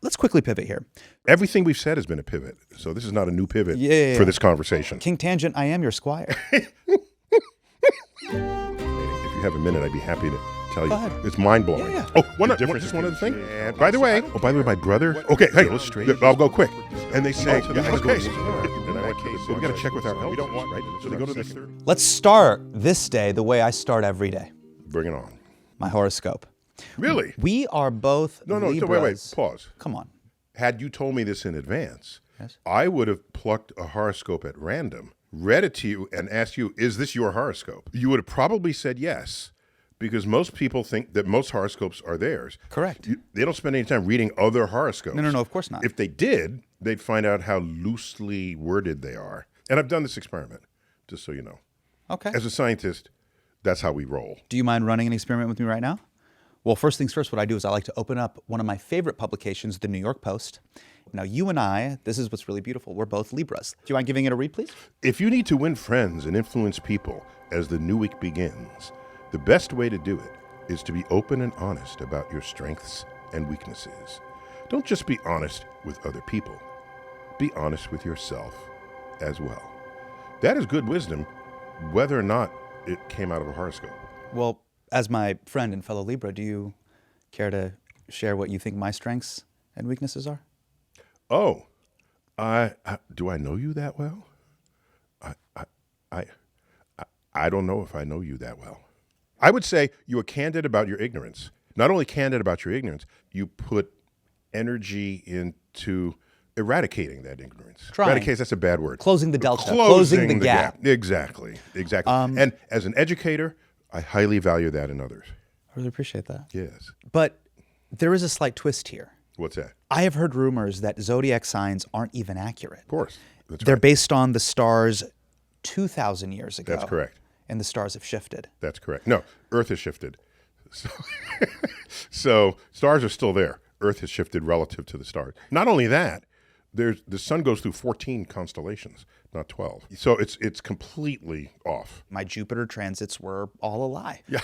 let's quickly pivot here. Everything we've said has been a pivot, so this is not a new pivot for this conversation. King Tangent, I am your squire. If you have a minute, I'd be happy to tell you. Go ahead. It's mind-blowing. Yeah. Oh, just one other thing. And by the way, my brother. Okay, hey, I'll go quick. And they say, we got to check with our elders. We don't want, right? So they go to this. Let's start this day the way I start every day. Bring it on. My horoscope. Really? We are both Libras. No, wait, pause. Come on. Had you told me this in advance, Yes. I would have plucked a horoscope at random, read it to you, and asked you, is this your horoscope? You would have probably said yes, because most people think that most horoscopes are theirs. Correct. They don't spend any time reading other horoscopes. No, of course not. If they did, they'd find out how loosely worded they are. And I've done this experiment, just so you know. Okay. As a scientist, that's how we roll. Do you mind running an experiment with me right now? Well, first things first, what I do is I like to open up one of my favorite publications, the New York Post. Now, you and I, this is what's really beautiful. We're both Libras. Do you mind giving it a read, please? If you need to win friends and influence people as the new week begins, the best way to do it is to be open and honest about your strengths and weaknesses. Don't just be honest with other people. Be honest with yourself as well. That is good wisdom, whether or not it came out of a horoscope. Well, as my friend and fellow Libra, do you care to share what you think my strengths and weaknesses are? Oh, do I know you that well? I don't know if I know you that well. I would say you are candid about your ignorance. Not only candid about your ignorance, you put energy into eradicating that ignorance. Eradicate, that's a bad word. Closing the delta. Closing the gap. Exactly. And as an educator, I highly value that in others. I really appreciate that. Yes. But there is a slight twist here. What's that? I have heard rumors that zodiac signs aren't even accurate. Of course. They're based on the stars 2,000 years ago. That's correct. And the stars have shifted. That's correct. No, Earth has shifted. So stars are still there. Earth has shifted relative to the stars. Not only that, the sun goes through 14 constellations, not 12. So it's completely off. My Jupiter transits were all a lie. Yeah.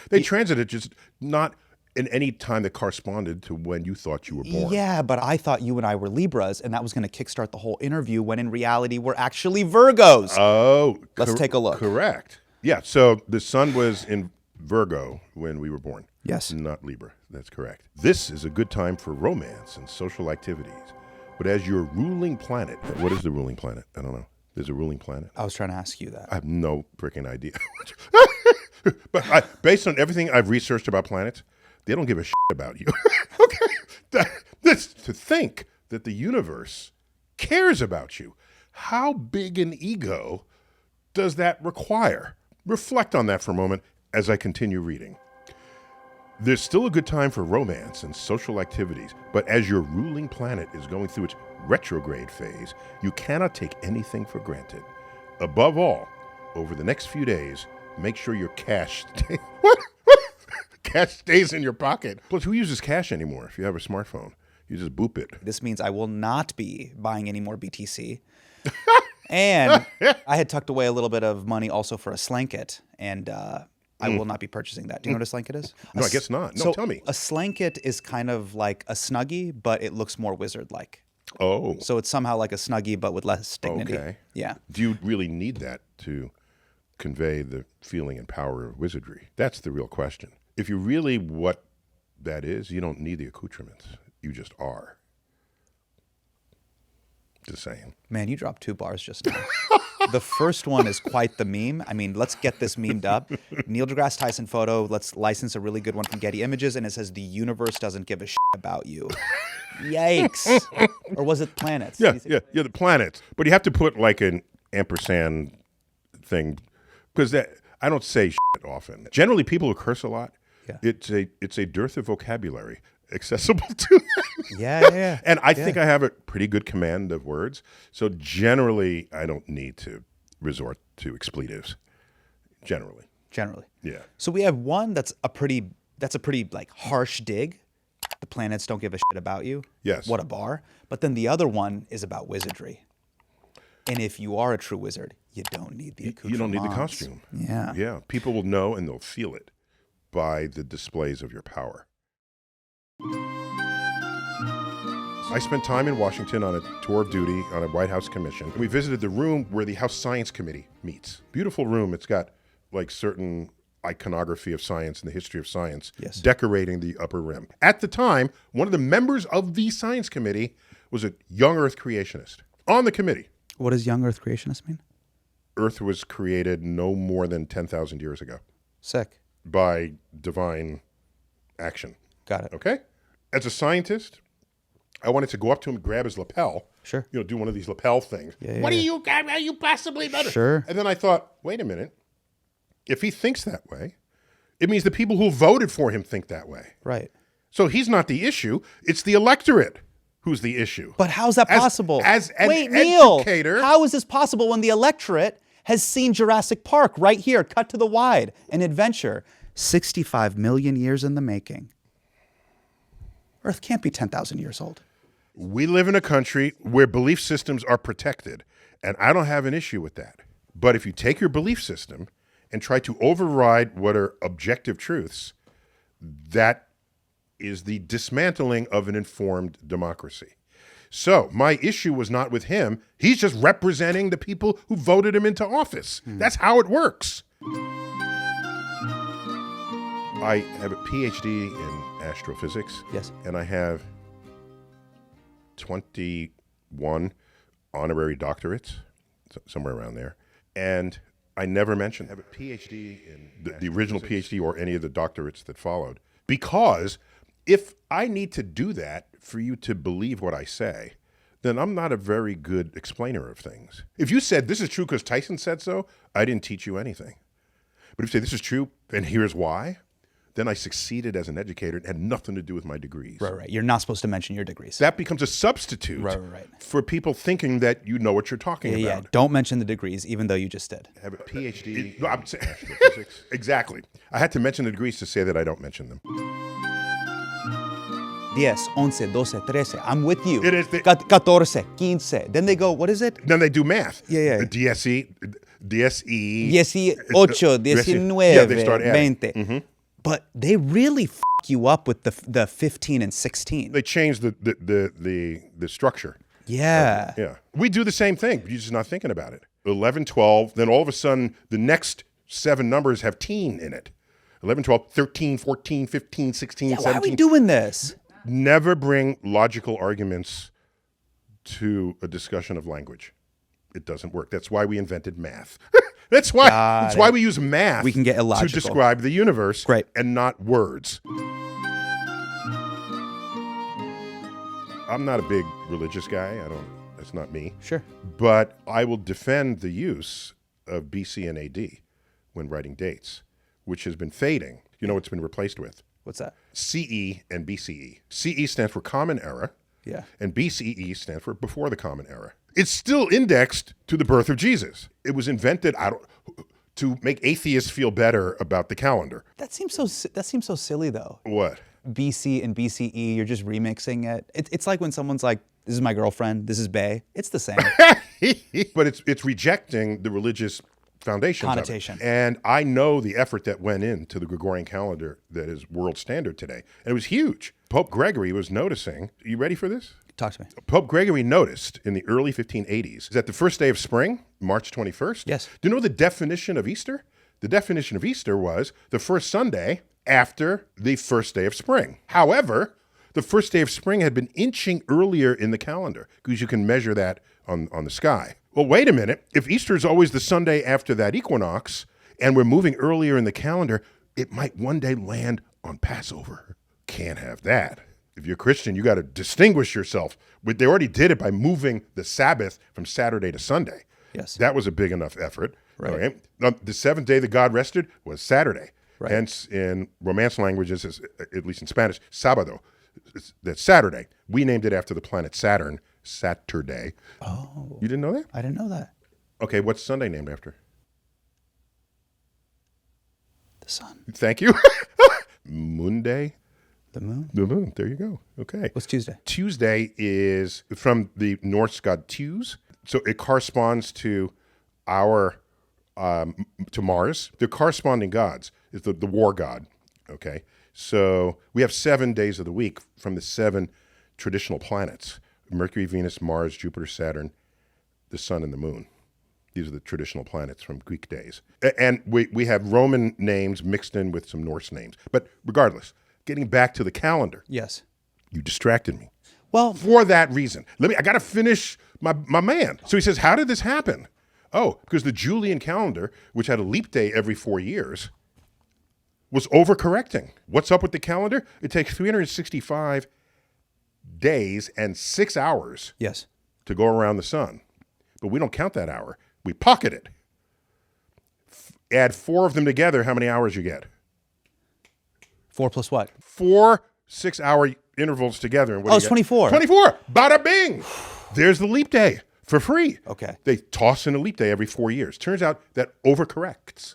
They transited just not in any time that corresponded to when you thought you were born. Yeah, but I thought you and I were Libras, and that was going to kickstart the whole interview, when in reality we're actually Virgos. Oh. Let's take a look. Correct. Yeah, so the sun was in Virgo when we were born. Yes. Not Libra. That's correct. This is a good time for romance and social activities. But as your ruling planet, what is the ruling planet? I don't know. There's a ruling planet. I was trying to ask you that. I have no freaking idea. But based on everything I've researched about planets, they don't give a shit about you. Okay? That's to think that the universe cares about you. How big an ego does that require? Reflect on that for a moment as I continue reading. There's still a good time for romance and social activities, but as your ruling planet is going through its retrograde phase, you cannot take anything for granted. Above all, over the next few days, make sure your cash cash stays in your pocket. Plus, who uses cash anymore if you have a smartphone? You just boop it. This means I will not be buying any more BTC. And I had tucked away a little bit of money also for a slanket, and I will not be purchasing that. Do you know what a slanket is? No, I guess not. No, tell me. A slanket is kind of like a Snuggie, but it looks more wizard-like. Oh. So it's somehow like a Snuggie, but with less dignity. Okay. Yeah. Do you really need that to convey the feeling and power of wizardry? That's the real question. If you're really what that is, you don't need the accoutrements. You just are. Just saying. Man, you dropped 2 bars just now. The first one is quite the meme. I mean, let's get this memed up. Neil deGrasse Tyson photo. Let's license a really good one from Getty Images, and it says, "The universe doesn't give a shit about you." Yikes. Or was it planets? Yeah, the planets. But you have to put like an ampersand thing, because I don't say shit often. Generally, people who curse a lot, it's a dearth of vocabulary accessible to them. Yeah. And I think I have a pretty good command of words. So generally, I don't need to resort to expletives. Generally. Yeah. So we have one that's a pretty like harsh dig. The planets don't give a shit about you. Yes. What a bar. But then the other one is about wizardry. And if you are a true wizard, you don't need the accoutrements. You don't need the costume. Yeah. Yeah. People will know and they'll feel it by the displays of your power. I spent time in Washington on a tour of duty on a White House commission. We visited the room where the House Science Committee meets. Beautiful room. It's got like certain iconography of science and the history of science decorating the upper rim. At the time, one of the members of the Science Committee was a young Earth creationist on the committee. What does young Earth creationist mean? Earth was created no more than 10,000 years ago. Sick. By divine action. Got it. Okay? As a scientist, I wanted to go up to him and grab his lapel. Sure. You know, do one of these lapel things. Yeah, What are you possibly better? Sure. And then I thought, wait a minute. If he thinks that way, it means the people who voted for him think that way. Right. So he's not the issue. It's the electorate who's the issue. But how's that possible? As an Neil, educator. how is this possible when the electorate has seen Jurassic Park right here, cut to the wide, an adventure, 65 million years in the making? Earth can't be 10,000 years old. We live in a country where belief systems are protected, and I don't have an issue with that. But if you take your belief system and try to override what are objective truths, that is the dismantling of an informed democracy. So my issue was not with him. He's just representing the people who voted him into office. That's how it works. I have a PhD in astrophysics. Yes. And I have 21 honorary doctorates, somewhere around there. And I never mentioned I have a PhD in the original PhD or any of the doctorates that followed. Because if I need to do that for you to believe what I say, then I'm not a very good explainer of things. If you said this is true because Tyson said so, I didn't teach you anything. But if you say this is true and here's why, then I succeeded as an educator. It had nothing to do with my degrees. Right. You're not supposed to mention your degrees. That becomes a substitute for people thinking that you know what you're talking about. Yeah, don't mention the degrees, even though you just did. I have a PhD in astrophysics. Exactly. I had to mention the degrees to say that I don't mention them. 10, 11, 12, 13. I'm with you. It is 14, 15. Then they go, what is it? Then they do math. Yeah. DSE. 18, 19, Yeah, they start adding. 20. Mm-hmm. But they really f*** you up with the 15 and 16. They change the structure. Yeah. Yeah. We do the same thing. You're just not thinking about it. 11, 12. Then all of a sudden, the next 7 numbers have teen in it. 11, 12, 13, 14, 15, 16, 17. Why are we doing this? Never bring logical arguments to a discussion of language. It doesn't work. That's why we invented math. That's why we use math. We can get illogical to describe the universe, Great. And not words. I'm not a big religious guy. That's not me. Sure. But I will defend the use of BC and AD when writing dates, which has been fading. You know what's been replaced with? What's that? CE and BCE. CE stands for Common Era. Yeah. And BCE stands for Before the Common Era. It's still indexed to the birth of Jesus. It was invented to make atheists feel better about the calendar. That seems so silly, though. What? BC and BCE, you're just remixing it. It's like when someone's like, this is my girlfriend, this is bae. It's the same. But it's rejecting the religious foundations connotation. Of it. And I know the effort that went into the Gregorian calendar that is world standard today. And it was huge. Pope Gregory was noticing. Are you ready for this? Talk to me. Pope Gregory noticed in the early 1580s that the first day of spring, March 21st. Yes. Do you know the definition of Easter? The definition of Easter was the first Sunday after the first day of spring. However, the first day of spring had been inching earlier in the calendar because you can measure that on the sky. Well, wait a minute. If Easter is always the Sunday after that equinox and we're moving earlier in the calendar, it might one day land on Passover. Can't have that. If you're a Christian, you got to distinguish yourself. But they already did it by moving the Sabbath from Saturday to Sunday. Yes. That was a big enough effort. Right. Okay? Now, the seventh day that God rested was Saturday. Right. Hence, in Romance languages, at least in Spanish, sábado. That's Saturday. We named it after the planet Saturn, Saturday. Oh. You didn't know that? I didn't know that. Okay, what's Sunday named after? The sun. Thank you. Monday. The moon. The moon. There you go. Okay. What's Tuesday? Tuesday is from the Norse god Tews. So it corresponds to our, to Mars. The corresponding gods is the war god. Okay. So we have 7 days of the week from the 7 traditional planets. Mercury, Venus, Mars, Jupiter, Saturn, the Sun, and the Moon. These are the traditional planets from Greek days. And we have Roman names mixed in with some Norse names. But regardless, getting back to the calendar. Yes. You distracted me. Well, For that reason. I got to finish my man. So he says, how did this happen? Oh, because the Julian calendar, which had a leap day every 4 years, was overcorrecting. What's up with the calendar? It takes 365 days and 6 hours yes. to go around the sun. But we don't count that hour. We pocket it. Add 4 of them together, how many hours you get? 4 plus what? 4 6-hour intervals together. And what do it's you get? 24. 24. Bada bing. There's the leap day for free. Okay. They toss in a leap day every 4 years. Turns out that overcorrects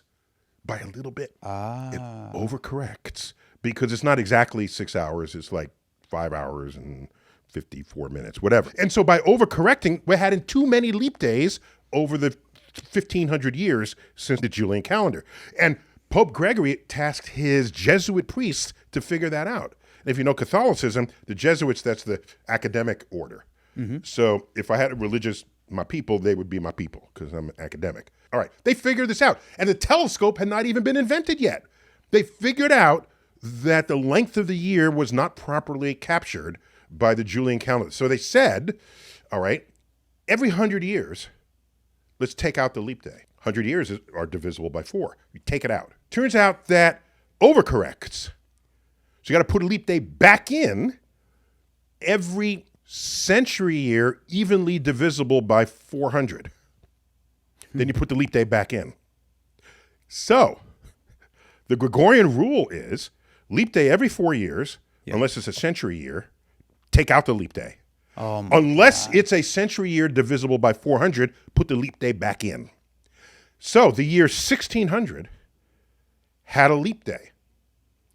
by a little bit. It overcorrects because it's not exactly 6 hours. It's like 5 hours and 54 minutes, whatever. And so by overcorrecting, we're having too many leap days over the 1,500 years since the Julian calendar. And Pope Gregory tasked his Jesuit priests to figure that out. And if you know Catholicism, the Jesuits, that's the academic order. Mm-hmm. So if I had a religious, my people, they would be my people because I'm an academic. All right, they figured this out. And the telescope had not even been invented yet. They figured out that the length of the year was not properly captured by the Julian calendar. So they said, all right, every 100 years, let's take out the leap day. 100 years are divisible by 4. You take it out. Turns out that overcorrects. So you got to put a leap day back in every century year, evenly divisible by 400. Then you put the leap day back in. So the Gregorian rule is leap day every 4 years, unless it's a century year, take out the leap day. Unless it's a century year divisible by 400, put the leap day back in. So the year 1600 had a leap day,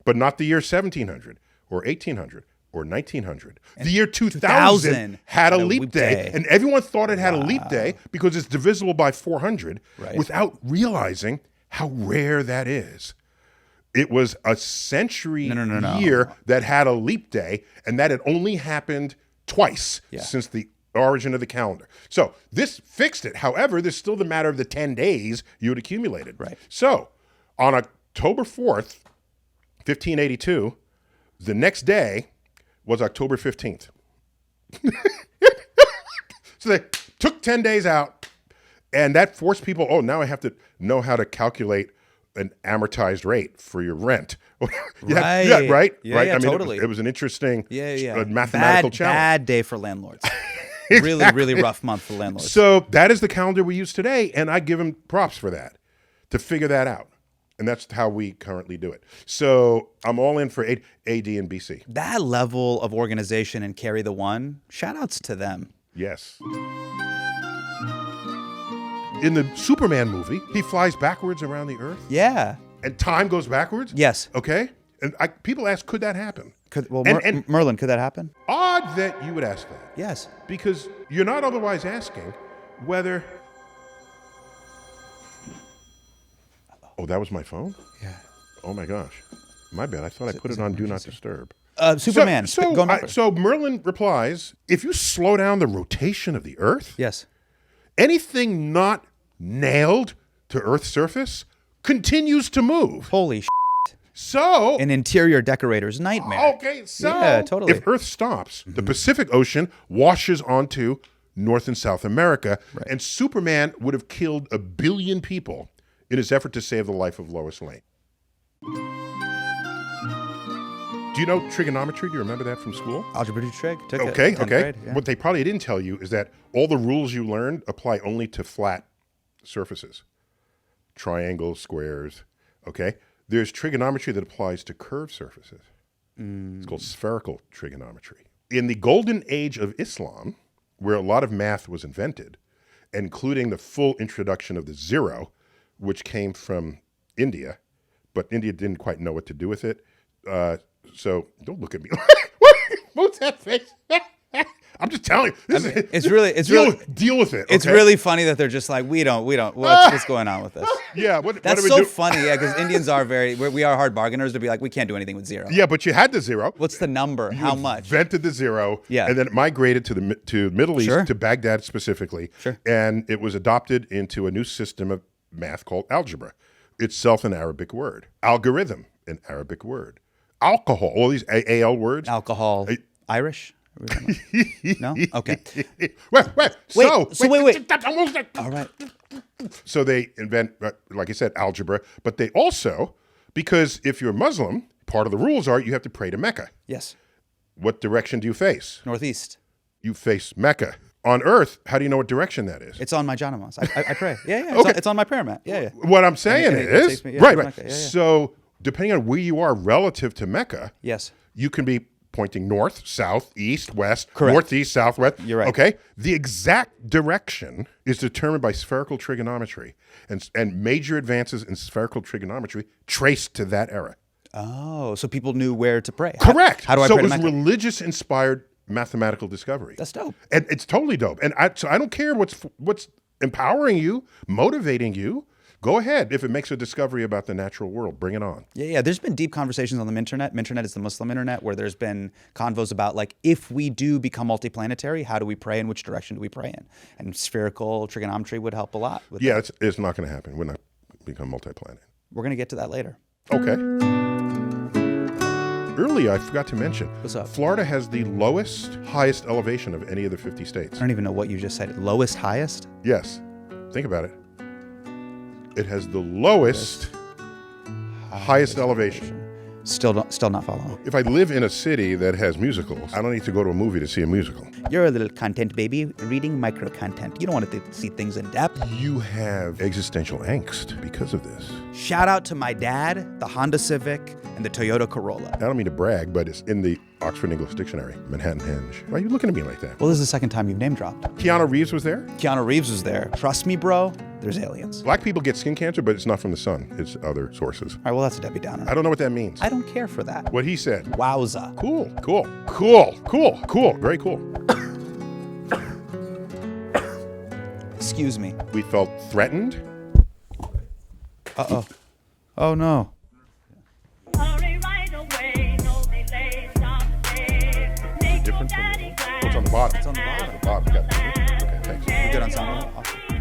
but not the year 1700 or 1800 or 1900. The year 2000 had a leap day, and everyone thought it had a leap day because it's divisible by 400 without realizing how rare that is. It was a century year that had a leap day, and that had only happened twice since the origin of the calendar. So this fixed it. However, there's still the matter of the 10 days you had accumulated. Right. So on October 4th, 1582, the next day was October 15th. So they took 10 days out, and that forced people, now I have to know how to calculate an amortized rate for your rent. Right. Right? Yeah, right? yeah, I mean, totally. It was an interesting mathematical challenge. Bad day for landlords. Exactly. Really, really rough month for landlords. So that is the calendar we use today, and I give them props for that, to figure that out. And that's how we currently do it. So I'm all in for AD and BC. That level of organization and carry the one, shout outs to them. Yes. In the Superman movie, he flies backwards around the Earth. Yeah. And time goes backwards? Yes. Okay. And people ask, could that happen? Merlin, could that happen? Odd that you would ask that. Yes. Because you're not otherwise asking whether... Oh, that was my phone? Yeah. Oh, my gosh. My bad. I thought I put it on Do Not Disturb. Superman. So Merlin replies, if you slow down the rotation of the Earth, yes, anything not nailed to Earth's surface continues to move. Holy shit. So an interior decorator's nightmare. Okay, so yeah, totally. If Earth stops, the Pacific Ocean washes onto North and South America, and Superman would have killed 1 billion people in his effort to save the life of Lois Lane. Do you know trigonometry? Do you remember that from school? Algebra 2 trig. Took it. Okay. 10th grade, yeah. What they probably didn't tell you is that all the rules you learned apply only to flat surfaces. Triangles, squares, okay? There's trigonometry that applies to curved surfaces. It's called spherical trigonometry. In the golden age of Islam, where a lot of math was invented, including the full introduction of the zero, which came from India, but India didn't quite know what to do with it. So don't look at me. What's that face? I'm just telling you. It's really deal with it. It's okay? really funny that they're just like, we don't. What's going on with this? Yeah, That's do we so do? funny. Yeah, because Indians are we are hard bargainers to be like, we can't do anything with zero. Yeah, but you had the zero. What's the number? How much? Invented the zero. Yeah. And then it migrated to the Middle East, Sure. to Baghdad specifically. Sure. And it was adopted into a new system of math called algebra. Itself an Arabic word. Algorithm, an Arabic word. Alcohol, all these AL words. Alcohol. Irish? No? Okay. Wait. All right. So they invent, like I said, algebra, but they also, because if you're Muslim, part of the rules are you have to pray to Mecca. Yes. What direction do you face? Northeast. You face Mecca. On Earth, how do you know what direction that is? It's on my janamas. I pray. Yeah. Okay. It's on my prayer mat. Yeah. What I'm saying it is, takes me- yeah, right. Mecca. Yeah. So depending on where you are relative to Mecca, Yes. you can be pointing north, south, east, west, Correct. northeast, southwest. You're right. Okay? The exact direction is determined by spherical trigonometry, and major advances in spherical trigonometry traced to that era. Oh, so people knew where to pray. Correct. How do I so pray it to was Mecca? religious-inspired mathematical discovery. That's dope. And it's totally dope. And so I don't care what's empowering you, motivating you. Go ahead. If it makes a discovery about the natural world, bring it on. Yeah. There's been deep conversations on the Minternet. Minternet is the Muslim internet, where there's been convos about, like, if we do become multiplanetary, how do we pray and which direction do we pray in? And spherical trigonometry would help a lot with that. It's not going to happen. We're not become multi-planet. We're going to get to that later. Okay. Earlier, I forgot to mention. What's up? Florida has the highest elevation of any of the 50 states. I don't even know what you just said. Lowest, highest? Yes. Think about it. It has the lowest, highest elevation. Still not following. If I live in a city that has musicals, I don't need to go to a movie to see a musical. You're a little content baby reading micro content. You don't want to see things in depth. You have existential angst because of this. Shout out to my dad, the Honda Civic, and the Toyota Corolla. I don't mean to brag, but it's in the Oxford English Dictionary, Manhattan Henge. Why are you looking at me like that? Well, this is the second time you've name dropped. Keanu Reeves was there. Keanu Reeves was there. Trust me, bro, there's aliens. Black people get skin cancer, but it's not from the sun. It's other sources. All right, well, that's a Debbie Downer. I don't know what that means. I don't care for that. What he said. Wowza. Cool. Very cool. Excuse me. We felt threatened. Uh-oh. Oh, no. Hurry right away, no delay, stop today. Make your Different from daddy glad. what's on the bottom. It's on the bottom. The bottom. Okay, thanks. You good on sound? Awesome.